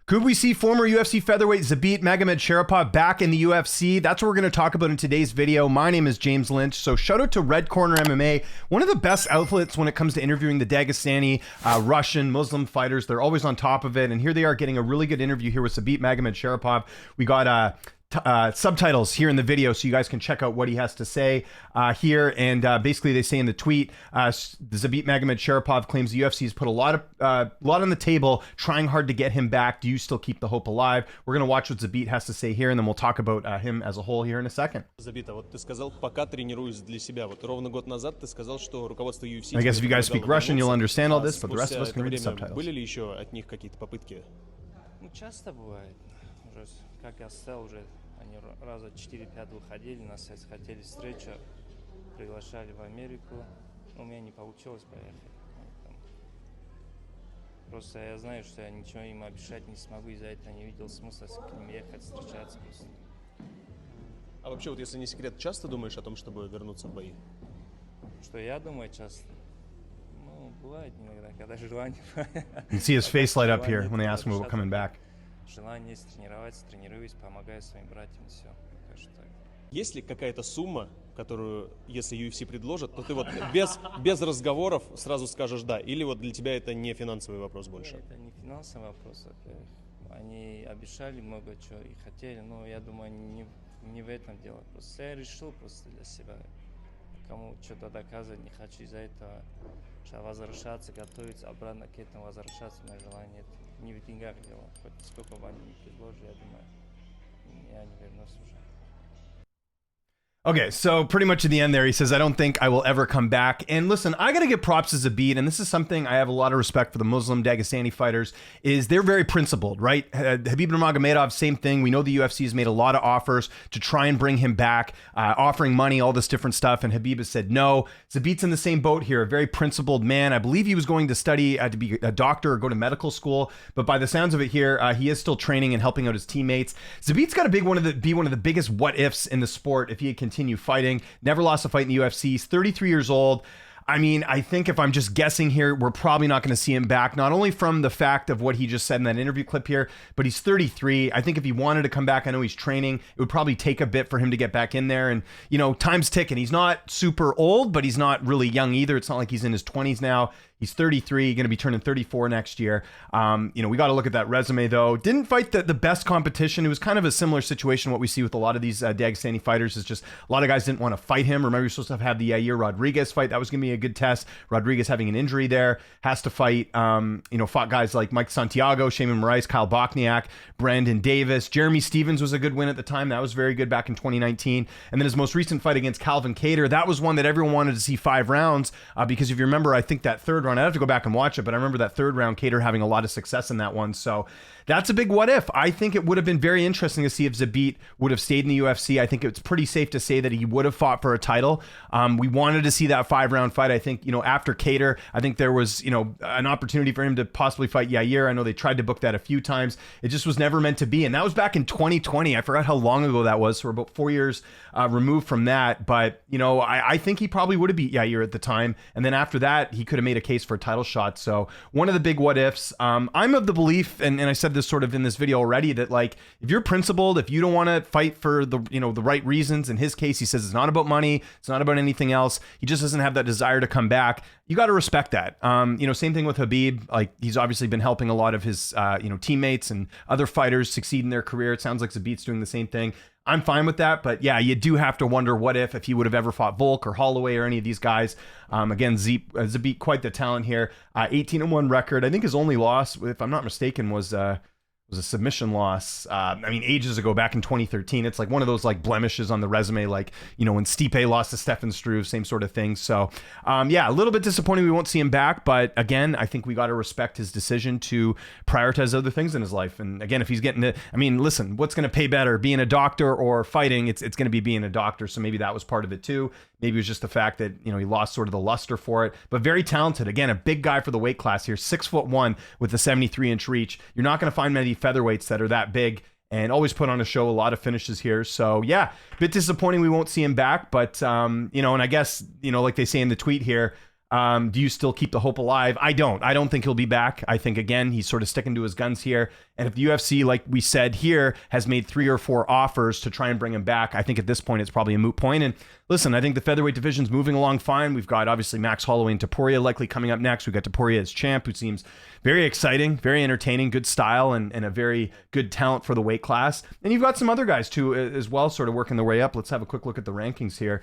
Could we see former UFC featherweight Zabit Magomedsharipov back in the UFC? That's what we're going to talk about in today's video. My name is James Lynch. So shout out to Red Corner MMA, one of the best outlets when it comes to interviewing the Dagestani, Russian, Muslim fighters. They're always on top of it. And here they are getting a really good interview here with Zabit Magomedsharipov. We got subtitles here in the video so you guys can check out what he has to say here. And basically they say in the tweet, Zabit Magomedsharipov claims the UFC has put a lot on the table, trying hard to get him back. Do you still keep the hope alive? We're going to watch what Zabit has to say here, and then we'll talk about him as a whole here in a second. Забита, вот ты сказал, пока тренируюсь для себя. Вот ровно год назад ты сказал, что руководство UFC... I guess if you guys speak Russian, you'll understand all this, but the rest of us can read the subtitles. Были ли еще от них какие-то попытки? Ну, часто бывает. Уже, как я сказал, уже они раза 4-5 выходили, нас хотели встречу, приглашали в Америку, но у меня не получилось поехать. Просто я знаю, что я ничего им обещать не смогу, из-за этого не видел смысла к ним ехать, встречаться просто. А вообще, вот если не секрет, часто думаешь о том, чтобы вернуться в бои? Что я думаю часто? Ну, бывает иногда, когда желание... You can see his face light up here when they ask him about coming back. Желание есть тренироваться, тренируюсь, помогаю своим братьям, все. Есть ли какая-то сумма, которую, если UFC предложит, то ты вот без разговоров сразу скажешь «да», или вот для тебя это не финансовый вопрос больше? Это не финансовый вопрос, во-первых. Они обещали много чего и хотели, но я думаю, не в этом дело. Просто я решил просто для себя, кому что-то доказывать не хочу, из-за этого возвращаться, готовиться, обратно к этому возвращаться, мое желание, это не в деньгах дело. Хоть сколько бы они ни предложили, я думаю, я не вернусь уже. Okay, so pretty much at the end there, he says, I don't think I will ever come back. And listen, I got to give props to Zabit, and this is something I have a lot of respect for the Muslim Dagestani fighters, is they're very principled, right? Habib Nurmagomedov, same thing. We know the UFC has made a lot of offers to try and bring him back, offering money, all this different stuff, and Habib has said no. Zabit's in the same boat here, a very principled man. I believe he was going to study to be a doctor or go to medical school, but by the sounds of it here, he is still training and helping out his teammates. Zabit's got to be one of the biggest what-ifs in the sport if he had continued fighting. Never lost a fight in the UFC. He's 33 years old. I mean, I think if I'm just guessing here, we're probably not going to see him back, not only from the fact of what he just said in that interview clip here, but he's 33. I think if he wanted to come back, I know he's training, it would probably take a bit for him to get back in there. And, you know, time's ticking. He's not super old, but he's not really young either. It's not like he's in his 20s now. He's 33, going to be turning 34 next year. You know, we got to look at that resume, though. Didn't fight the best competition. It was kind of a similar situation. What we see with a lot of these Dagestani fighters is just a lot of guys didn't want to fight him. Remember, you're supposed to have the Yair Rodriguez fight. That was going to be a good test. Rodriguez having an injury there. Has to fight, you know, fought guys like Mike Santiago, Shaman Moraes, Kyle Bochniak, Brandon Davis. Jeremy Stevens was a good win at the time. That was very good back in 2019. And then his most recent fight against Calvin Kattar, that was one that everyone wanted to see 5 rounds because if you remember, I think that third round, I have to go back and watch it, but I remember that third round, Kattar having a lot of success in that one. So that's a big what if. I think it would have been very interesting to see if Zabit would have stayed in the UFC. I think it's pretty safe to say that he would have fought for a title. We wanted to see that 5-round fight. I think, you know, after Kattar, I think there was, you know, an opportunity for him to possibly fight Yair. I know they tried to book that a few times. It just was never meant to be. And that was back in 2020. I forgot how long ago that was. So we're about 4 years removed from that. But, you know, I think he probably would have beat Yair at the time. And then after that, he could have made a case for a title shot. So one of the big what ifs. I'm of the belief, and I said this sort of in this video already, that like if you're principled, if you don't want to fight for the, you know, the right reasons, in his case he says it's not about money, it's not about anything else, he just doesn't have that desire to come back, you got to respect that. You know, same thing with Habib. Like he's obviously been helping a lot of his you know, teammates and other fighters succeed in their career. It sounds like Zabit's doing the same thing. I'm fine with that, but yeah, you do have to wonder what if he would have ever fought Volk or Holloway or any of these guys. Again, Zabit, quite the talent here. 18-1 record. I think his only loss, if I'm not mistaken, was a submission loss. I mean, ages ago, back in 2013. It's like one of those like blemishes on the resume, like, you know, when Stipe lost to Stefan Struve, same sort of thing. So, yeah, a little bit disappointing we won't see him back, but again, I think we got to respect his decision to prioritize other things in his life. And again, if he's getting to, I mean, listen, what's going to pay better, being a doctor or fighting? It's going to be being a doctor. So maybe that was part of it too. Maybe it was just the fact that, you know, he lost sort of the luster for it, but very talented. Again, a big guy for the weight class here, 6'1" with a 73-inch reach. You're not going to find many featherweights that are that big, and always put on a show, a lot of finishes here. So yeah, a bit disappointing we won't see him back, but you know, and I guess, you know, like they say in the tweet here, Do you still keep the hope alive? I don't think he'll be back. I think, again, he's sort of sticking to his guns here. And if the UFC, like we said here, has made 3 or 4 offers to try and bring him back, I think at this point it's probably a moot point. And listen, I think the featherweight division's moving along fine. We've got obviously Max Holloway and Topuria likely coming up next. We've got Topuria as champ, who seems very exciting, very entertaining, good style, and a very good talent for the weight class. And you've got some other guys too as well, sort of working their way up. Let's have a quick look at the rankings here.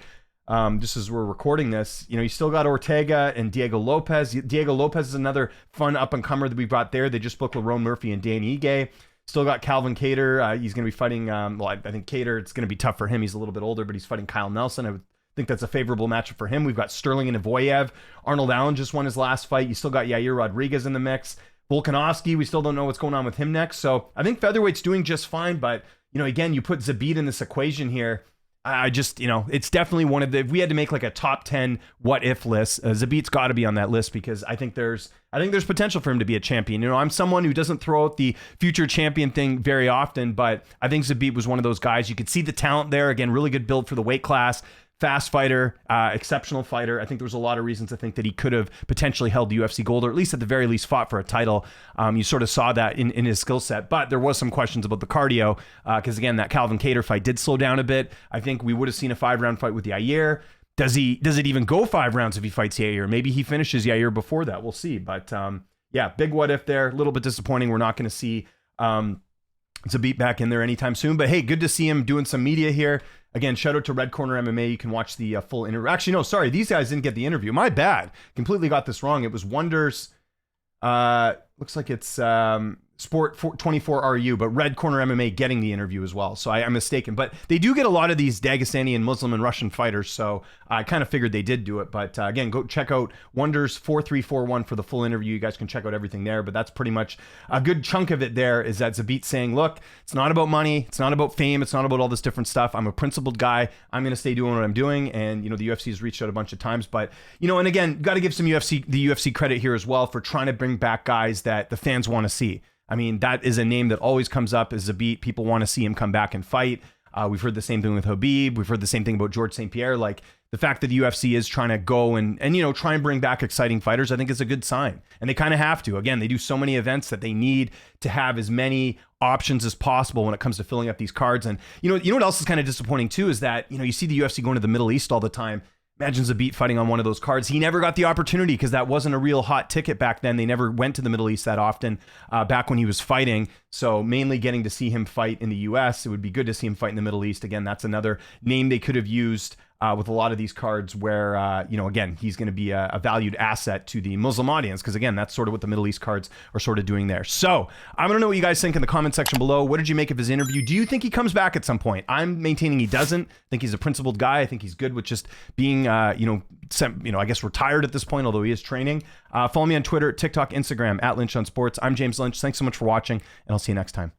Just as we're recording this, you still got Ortega and Diego Lopez. Diego Lopez is another fun up-and-comer that we brought there. They just booked Lerone Murphy and Dan Ige. Still got Calvin Kattar. He's going to be fighting, I think Kattar, it's going to be tough for him. He's a little bit older, but he's fighting Kyle Nelson. I would think that's a favorable matchup for him. We've got Sterling and Ivoyev. Arnold Allen just won his last fight. You still got Yair Rodriguez in the mix. Volkanovski, we still don't know what's going on with him next. So I think featherweight's doing just fine, but, again, you put Zabit in this equation here. I just, it's definitely one of the, if we had to make like a top 10 what if list, Zabit's got to be on that list, because I think there's potential for him to be a champion. I'm someone who doesn't throw out the future champion thing very often, but I think Zabit was one of those guys. You could see the talent there. Again, really good build for the weight class. Fast fighter, exceptional fighter. I think there was a lot of reasons to think that he could have potentially held the UFC gold, or at least at the very least fought for a title. You sort of saw that in his skill set, but there was some questions about the cardio, because again, that Calvin Kattar fight did slow down a bit. I think we would have seen a 5-round fight with Yair. Does it even go 5 rounds if he fights Yair? Maybe he finishes Yair before that. We'll see. But yeah, big what if there. A little bit disappointing. We're not going to see Zabit back in there anytime soon. But hey, good to see him doing some media here. Again, shout out to Red Corner MMA. You can watch the full interview. Actually, no, sorry. These guys didn't get the interview. My bad. Completely got this wrong. It was Wonders. Looks like it's Sport 24RU, but Red Corner MMA getting the interview as well. So I'm mistaken. But they do get a lot of these Dagestani and Muslim and Russian fighters. So I kind of figured they did do it. But again, go check out Wonders 4341 for the full interview. You guys can check out everything there. But that's pretty much a good chunk of it there, is that Zabit saying, look, it's not about money. It's not about fame. It's not about all this different stuff. I'm a principled guy. I'm going to stay doing what I'm doing. And, the UFC has reached out a bunch of times. But, and again, got to give the UFC credit here as well for trying to bring back guys that the fans want to see. I mean, that is a name that always comes up as Zabit. People want to see him come back and fight. We've heard the same thing with Khabib. We've heard the same thing about George St. Pierre. Like, the fact that the UFC is trying to go and try and bring back exciting fighters, I think is a good sign. And they kind of have to. Again, they do so many events that they need to have as many options as possible when it comes to filling up these cards. And you know what else is kind of disappointing too, is that, you see the UFC going to the Middle East all the time. Imagine Zabit fighting on one of those cards. He never got the opportunity because that wasn't a real hot ticket back then. They never went to the Middle East that often back when he was fighting. So mainly getting to see him fight in the US. It would be good to see him fight in the Middle East. Again, that's another name they could have used with a lot of these cards where, again, he's going to be a valued asset to the Muslim audience. Because again, that's sort of what the Middle East cards are sort of doing there. So I want to know what you guys think in the comment section below. What did you make of his interview? Do you think he comes back at some point? I'm maintaining he doesn't. I think he's a principled guy. I think he's good with just being, I guess retired at this point, although he is training. Follow me on Twitter, TikTok, Instagram, @Lynch on Sports. I'm James Lynch. Thanks so much for watching, and I'll see you next time.